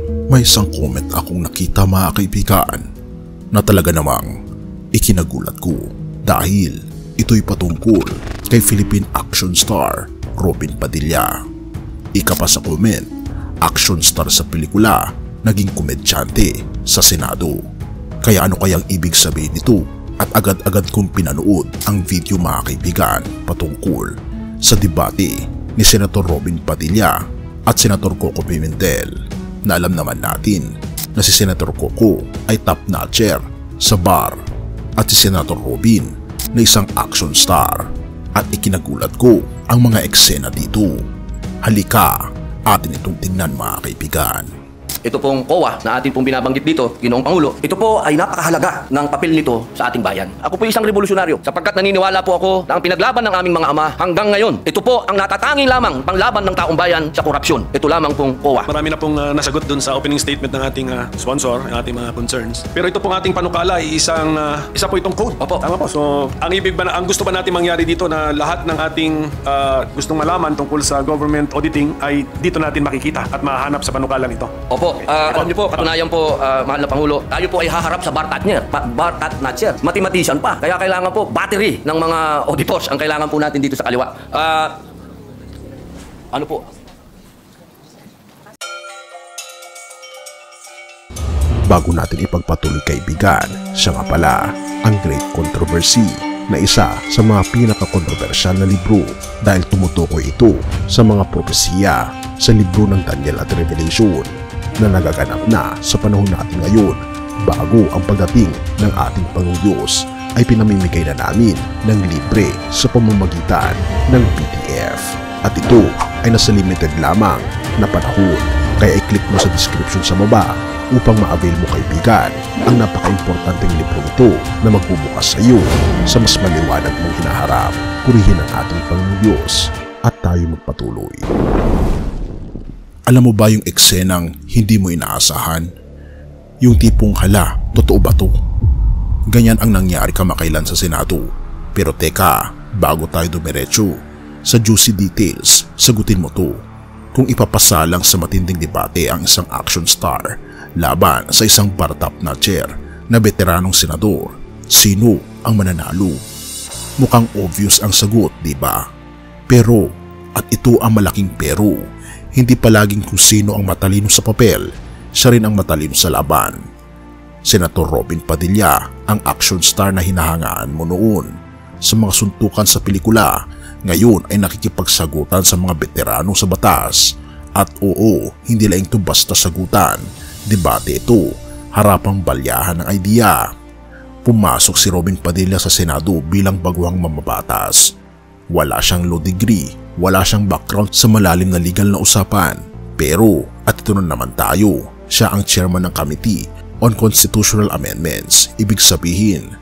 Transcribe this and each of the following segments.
May isang comment akong nakita mga kaibigan na talaga namang ikinagulat ko dahil ito'y patungkol kay Philippine action star Robin Padilla. Ika pa sa comment, action star sa pelikula, naging komedyante sa Senado. Kaya ano kayang ibig sabihin nito? At agad-agad kong pinanood ang video mga kaibigan patungkol sa debate ni Senator Robin Padilla at Senator Coco Pimentel, na alam naman natin na si Senator Coco ay top-notcher sa bar at si Senator Robin na isang action star, at ikinagulat ko ang mga eksena dito. Halika, atin itong tingnan mga kaibigan. Ito pong COA na atin pong binabanggit dito, Ginoong Pangulo, ito po ay napakahalaga ng papel nito sa ating bayan. Ako po isang revolusyonaryo sapagkat naniniwala po ako na ang pinaglaban ng aming mga ama hanggang ngayon, ito po ang natatanging lamang panglaban ng taong bayan sa korupsyon. Ito lamang pong COA. Marami na pong nasagot dun sa opening statement ng ating sponsor, ng ating mga concerns. Pero ito pong ating panukala ay isa po itong code. Opo. Tama po. So, ang gusto ba natin mangyari dito na lahat ng ating gustong malaman tungkol sa government auditing ay dito natin makikita at mahanap sa panukalang ito. Opo. Alam niyo po, katunayan po, mahal na Pangulo, tayo po ay haharap sa bar top-notcher, mathematician pa. Kaya kailangan po battery ng mga auditors ang kailangan po natin dito sa kaliwa. Ano po? Bago natin ipagpatuloy kaibigan, siya nga pala ang Great Controversy, na isa sa mga pinaka-kontrobersyal na libro dahil tumutukoy ito sa mga propesiya sa libro ng Daniel at Revelation na nagaganap na sa panahon natin ngayon, bago ang pagdating ng ating Panginoong Diyos ay pinamimigay na namin ng libre sa pamamagitan ng PDF. At ito ay nasa limited lamang na panahon, kaya i-click mo sa description sa baba upang ma-avail mo kaibigan ang napaka-importanteng libro ito na magbubukas sa iyo sa mas maliwanag mong hinaharap. Purihin ang ating Panginoong Diyos at tayo magpatuloy. Alam mo ba yung eksenang hindi mo inaasahan? Yung tipong hala, totoo ba to? Ganyan ang nangyari kamakailan sa Senado. Pero teka, bago tayo dumiretso sa juicy details, sagutin mo to. Kung ipapasalang sa matinding debate ang isang action star laban sa isang bar top-notcher na veteranong senador, sino ang mananalo? Mukhang obvious ang sagot, di ba? Pero, at ito ang malaking pero, hindi palaging kung sino ang matalino sa papel, siya rin ang matalino sa laban. Senator Robin Padilla ang action star na hinahangaan mo noon sa mga suntukan sa pelikula, ngayon ay nakikipagsagutan sa mga veterano sa batas. At oo, hindi lang ito basta sagutan, debate ito, harapang balyahan ng idea. Pumasok si Robin Padilla sa Senado bilang baguhang mamabatas. Wala siyang law degree, wala siyang background sa malalim na legal na usapan. Pero, at ito na naman tayo, siya ang chairman ng Committee on Constitutional Amendments. Ibig sabihin,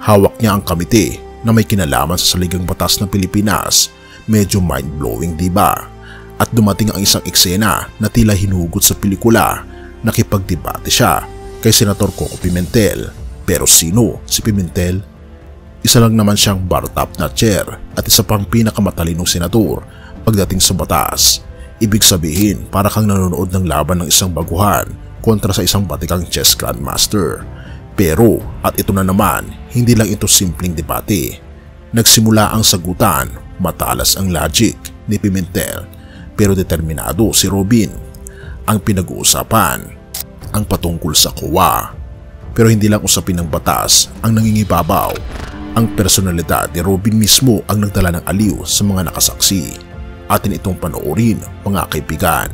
hawak niya ang komite na may kinalaman sa saligang batas ng Pilipinas. Medyo mind-blowing, diba? At dumating ang isang eksena na tila hinugot sa pelikula. Nakipagdebate siya kay Senator Coco Pimentel. Pero sino si Pimentel? Isa lang naman siyang bar top-notcher at isa pang pinakamatalinong senador pagdating sa batas. Ibig sabihin, para kang nanonood ng laban ng isang baguhan kontra sa isang batikang chess grandmaster. Pero, at ito na naman, hindi lang ito simpleng debate. Nagsimula ang sagutan, matalas ang logic ni Pimentel, pero determinado si Robin. Ang pinag-uusapan, ang patungkol sa COA. Pero hindi lang usapin ng batas ang nangingibabaw. Ang personalidad ni Robin mismo ang nagdala ng aliw sa mga nakasaksi. Atin itong panoorin, mga kaibigan.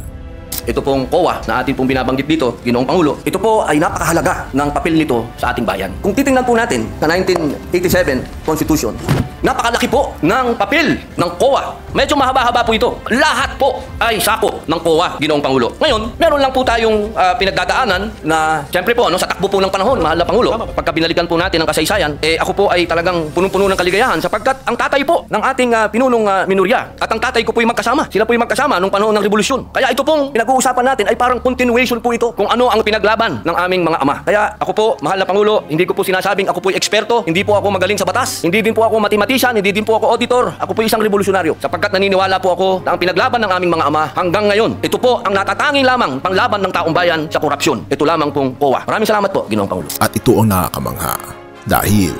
Ito pong COA na atin pong binabanggit dito, Ginoong Pangulo, ito po ay napakahalaga ng papel nito sa ating bayan. Kung titingnan po natin sa 1987 Constitution, napakalaki po ng papel ng COA. Medyo mahaba-haba po ito. Lahat po ay sako ng COA, Ginoong Pangulo. Ngayon, meron lang po tayong pinagdadaanan na, siyempre po, sa takbo po ng panahon, mahal na Pangulo, pagka binalikan po natin ang kasaysayan, ako po ay talagang punong-puno ng kaligayahan sapagkat ang tatay po ng ating pinunong minorya at ang tatay ko po ay magkasama. Sila po ay magkasama nung panahon ng revolusyon. Kaya ito pong pinag-uusapan natin ay parang continuation po ito kung ano ang pinaglaban ng aming mga ama. Kaya ako po, mahal na Pangulo, hindi ko po sinasabing ako po ay eksperto, hindi po ako magaling sa batas, hindi din po ako mathematician, politician, hindi din po ako auditor. Ako po isang revolusyonaryo sapagkat naniniwala po ako na ang pinaglaban ng aming mga ama hanggang ngayon, ito po ang natatanging lamang panglaban ng taong bayan sa korupsyon. Ito lamang pong COA. Maraming salamat po, Ginoong Pangulo. At ito ang nakakamangha dahil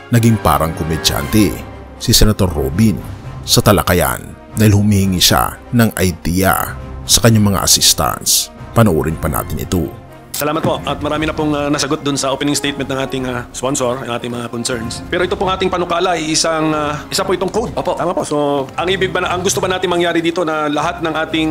naging parang komedyante si Senator Robin sa talakayan dahil humihingi siya ng idea sa kanyang mga assistants. Panoorin pa natin ito. Salamat po at marami na pong nasagot dun sa opening statement ng ating sponsor, ng ating mga concerns. Pero ito pong ating panukala ay isa po itong code. Opo. Tama po. So, ang gusto ba natin mangyari dito na lahat ng ating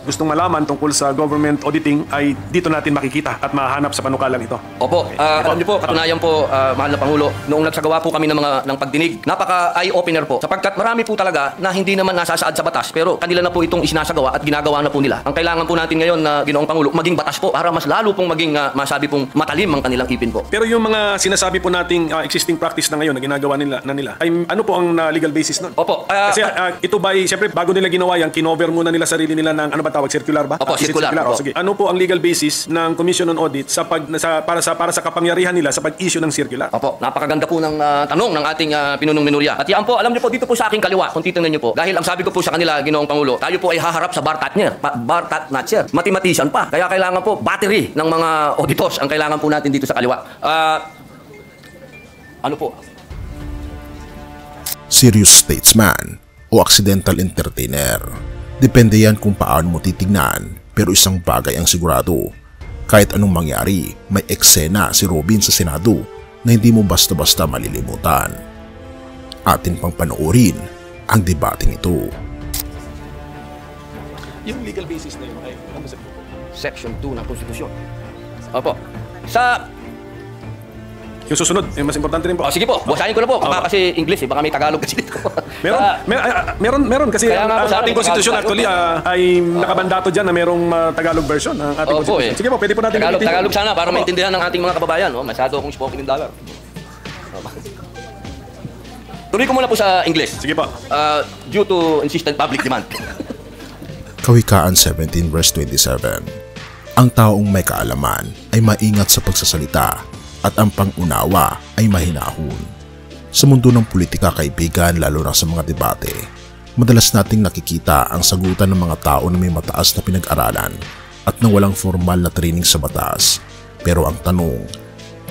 gustong malaman tungkol sa government auditing ay dito natin makikita at mahanap sa panukalan ito. Opo, alam niyo po, katunayan po, mahal na Pangulo, noong nagsagawa po kami ng pagdinig, napaka eye-opener po. Sapagkat marami po talaga na hindi naman nasasaad sa batas, pero kanila na po itong isinasagawa at ginagawa na po nila. Ang kailangan po natin ngayon na Ginoong Pangulo, maging batas po para mas lalo pong maging masabi pong matalim ang kanilang ipin po. Pero yung mga sinasabi po nating existing practice na ngayon na ginagawa nila ay ano po ang legal basis nun? Opo. Kasi ito ba, siyempre bago nila ginawa yan, kinover muna nila sarili nila ng ano ba tawag, circular ba? Opo, circular. O, sige. Ano po ang legal basis ng Commission on Audit para sa kapangyarihan nila sa pag-issue ng circular? Opo, napakaganda po ng tanong ng ating pinunong minorya. At yan po, alam niyo po, dito po sa aking kaliwa, kung titingnan niyo po, dahil ang sabi ko po sa kanila, Ginoong Pangulo, tayo po ay haharap sa bar Tatner, mathematician pa. Kaya kailangan po battery ng mga auditors ang kailangan po natin dito sa kaliwa. Ano po? Serious statesman o accidental entertainer. Depende yan kung paano mo titignan, pero isang bagay ang sigurado. Kahit anong mangyari, may eksena si Robin sa Senado na hindi mo basta-basta malilimutan. Atin pang panoorin ang debating ito. Yung legal basis na yun ay ano sa Section 2 ng Konstitusyon. Opo. Sa yung susunod, mas importante rin po. sige po, basahin ko na po. Baka kasi English baka may Tagalog kasi dito. Meron kasi Kaya nga po, ang ating konstitusyon actually ay nakabandato diyan na merong Tagalog version ng ating konstitusyon. Sige po, pwede po natin Tagalog sana para maintindihan ng ating mga kababayan, no? Masyado akong spoken in dollar. Tuloy ko muna po sa English. Sige po. Due to insistent public demand. Kawikaan 17 verse 27. Ang taong may kaalaman ay maingat sa pagsasalita at ang pangunawa ay mahinahon. Sa mundo ng politika, kaibigan, lalo na sa mga debate, madalas nating nakikita ang sagutan ng mga tao na may mataas na pinag-aralan at nang walang formal na training sa batas. Pero ang tanong,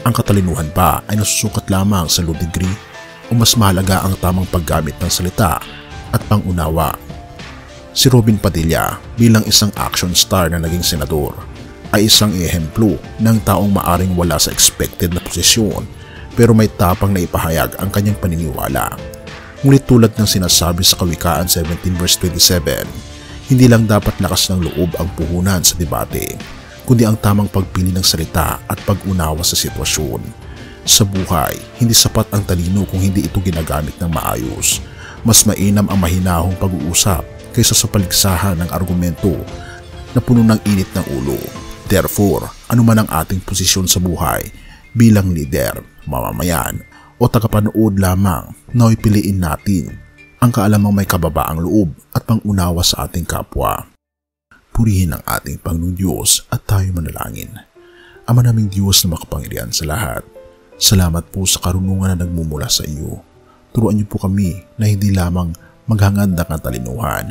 ang katalinuhan ba ay nasusukat lamang sa law degree o mas mahalaga ang tamang paggamit ng salita at pangunawa? Si Robin Padilla bilang isang action star na naging senador ay isang ehemplo ng taong maaring wala sa expected na posisyon pero may tapang na ipahayag ang kanyang paniniwala. Ngunit tulad ng sinasabi sa Kawikaan 17 verse 27, hindi lang dapat lakas ng loob ang puhunan sa debate, kundi ang tamang pagpili ng salita at pag-unawa sa sitwasyon. Sa buhay, hindi sapat ang talino kung hindi ito ginagamit ng maayos. Mas mainam ang mahinahong pag-uusap kaysa sa paligsahan ng argumento na puno ng init ng ulo. Therefore, anuman ang ating posisyon sa buhay bilang leader, mamamayan o tagapanood lamang, nawa'y piliin natin ang kaalamang may kababaang loob at pangunawa sa ating kapwa. Purihin ang ating Panginoong Diyos at tayo manalangin. Ama naming Diyos na makapangyarihan sa lahat, salamat po sa karunungan na nagmumula sa iyo. Turuan niyo po kami na hindi lamang maghangad ng katalinuhan,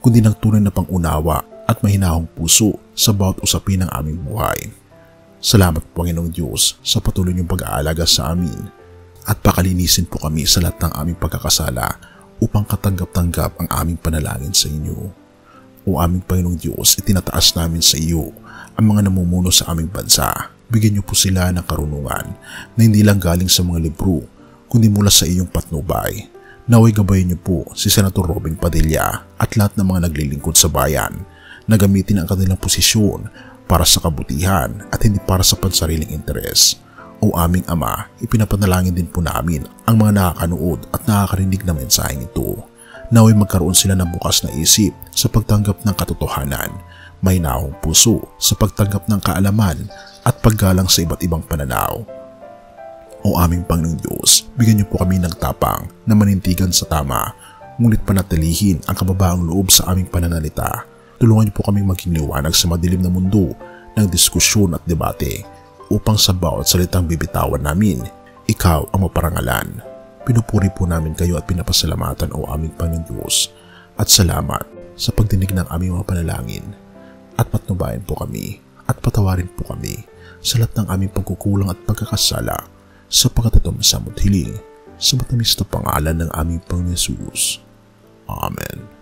kundi ng tunay na pangunawa at mahinahong puso sa bawat usapin ng aming buhay. Salamat po, Panginoong Diyos, sa patuloy niyong pag-aalaga sa amin at pakalinisin po kami sa lahat ng aming pagkakasala upang katanggap-tanggap ang aming panalangin sa inyo. O aming Panginoong Diyos, itinataas namin sa iyo ang mga namumuno sa aming bansa. Bigyan niyo po sila ng karunungan na hindi lang galing sa mga libro, kundi mula sa iyong patnubay. Naway gabayan niyo po si Senator Robin Padilla at lahat ng mga naglilingkod sa bayan na gamitin ang kanilang posisyon para sa kabutihan at hindi para sa pansariling interes. O aming Ama, ipinapanalangin din po namin ang mga nakakanood at nakakarinig na mensaheng ito. Naway magkaroon sila ng bukas na isip sa pagtanggap ng katotohanan, mahinahong puso sa pagtanggap ng kaalaman at paggalang sa iba't ibang pananaw. O aming Panginoong Diyos, bigyan niyo po kami ng tapang na manintigan sa tama, ngunit panatilihin ang kababaang loob sa aming pananalita. Tulungan niyo po kaming maging liwanag sa madilim na mundo ng diskusyon at debate upang sa bawat salitang bibitawan namin, ikaw ang maparangalan. Pinupuri po namin kayo at pinapasalamatan o aming Panginoon Diyos at salamat sa pagdinig ng aming mga panalangin at patnubayan po kami at patawarin po kami sa lahat ng aming pagkukulang at pagkakasala sa pagkatatom sa hiling sa matamis na pangalan ng aming Panginoon Jesus. Amen.